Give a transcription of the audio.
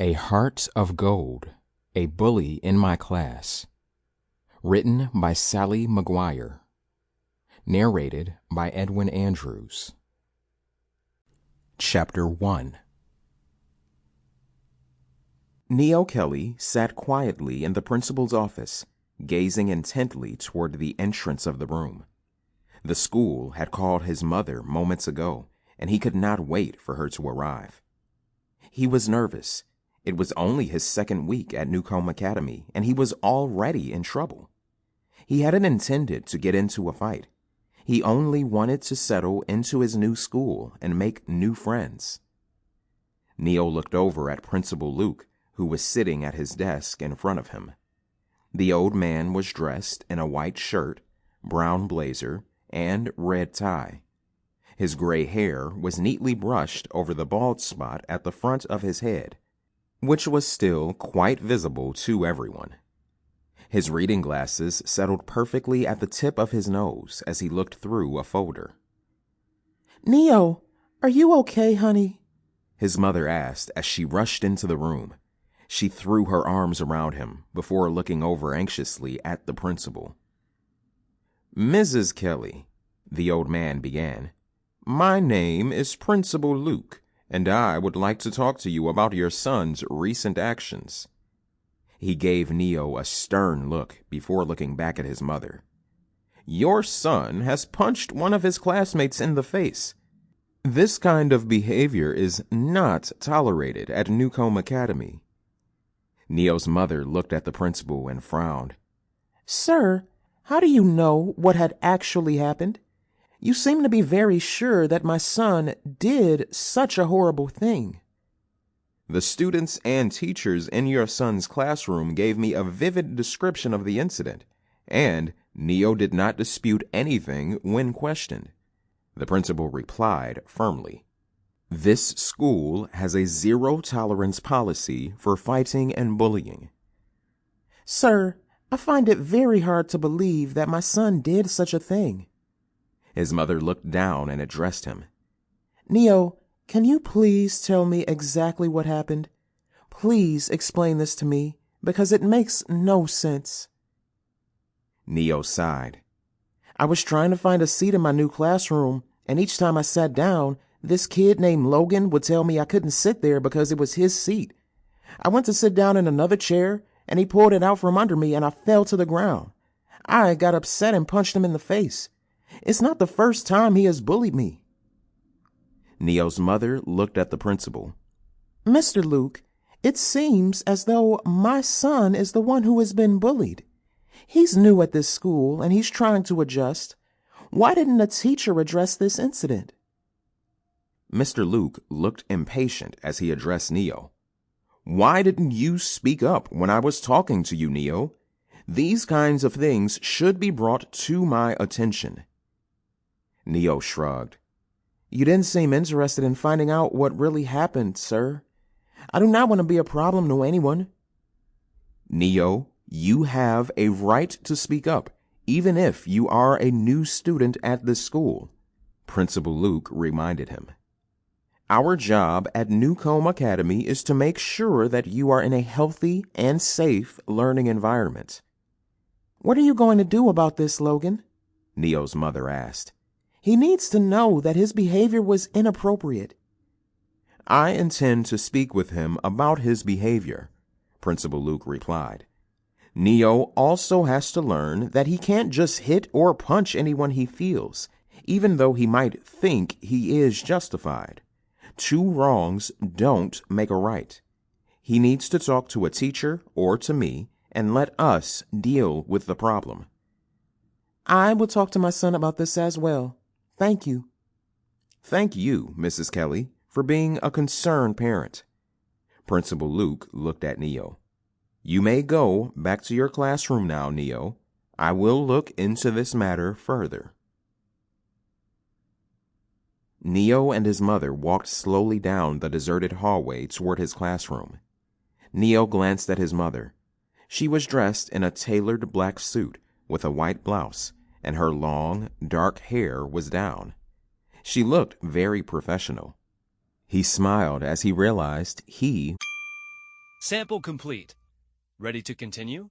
A Heart of Gold, A Bully in My Class. Written by Sally McGuire. Narrated by Edwin Andrews. Chapter 1. Neo Kelly sat quietly in the principal's office, gazing intently toward the entrance of the room. The school had called his mother moments ago, and he could not wait for her to arrive. He was nervous. It was only his second week at Newcomb Academy, and he was already in trouble. He hadn't intended to get into a fight. He only wanted to settle into his new school and make new friends. Neo looked over at Principal Luke, who was sitting at his desk in front of him. The old man was dressed in a white shirt, brown blazer, and red tie. His gray hair was neatly brushed over the bald spot at the front of his head, which was still quite visible to everyone. His reading glasses settled perfectly at the tip of his nose as he looked through a folder. "Neo, are you okay, honey?" his mother asked as she rushed into the room. She threw her arms around him before looking over anxiously at the principal. "Mrs. Kelly," the old man began, "my name is Principal Luke, and I would like to talk to you about your son's recent actions." He gave Neo a stern look before looking back at his mother. "Your son has punched one of his classmates in the face. This kind of behavior is not tolerated at Newcomb Academy." Neo's mother looked at the principal and frowned. "Sir, how do you know what had actually happened? You seem to be very sure that my son did such a horrible thing." "The students and teachers in your son's classroom gave me a vivid description of the incident, and Neo did not dispute anything when questioned," the principal replied firmly. "This school has a zero-tolerance policy for fighting and bullying." "Sir, I find it very hard to believe that my son did such a thing." His mother looked down and addressed him. "Neo, can you please tell me exactly what happened? Please explain this to me, because it makes no sense." Neo sighed. "I was trying to find a seat in my new classroom, and each time I sat down, this kid named Logan would tell me I couldn't sit there because it was his seat. I went to sit down in another chair, and he pulled it out from under me, and I fell to the ground. I got upset and punched him in the face. It's not the first time he has bullied me." Neo's mother looked at the principal. "Mr. Luke, it seems as though my son is the one who has been bullied. He's new at this school, and he's trying to adjust. Why didn't a teacher address this incident?" Mr. Luke looked impatient as he addressed Neo. "Why didn't you speak up when I was talking to you, Neo? These kinds of things should be brought to my attention." Neo shrugged. "You didn't seem interested in finding out what really happened, sir. I do not want to be a problem to anyone." "Neo, you have a right to speak up, even if you are a new student at this school," Principal Luke reminded him. "Our job at Newcomb Academy is to make sure that you are in a healthy and safe learning environment." "What are you going to do about this, Logan?" Neo's mother asked. "He needs to know that his behavior was inappropriate." "I intend to speak with him about his behavior," Principal Luke replied. "Neo also has to learn that he can't just hit or punch anyone he feels, even though he might think he is justified. Two wrongs don't make a right. He needs to talk to a teacher or to me and let us deal with the problem." "I will talk to my son about this as well. Thank you." "Thank you, Mrs. Kelly, for being a concerned parent." Principal Luke looked at Neo. "You may go back to your classroom now, Neo. I will look into this matter further." Neo and his mother walked slowly down the deserted hallway toward his classroom. Neo glanced at his mother. She was dressed in a tailored black suit with a white blouse, and her long, dark hair was down. She looked very professional. He smiled as he realized he Sample complete. Ready to continue?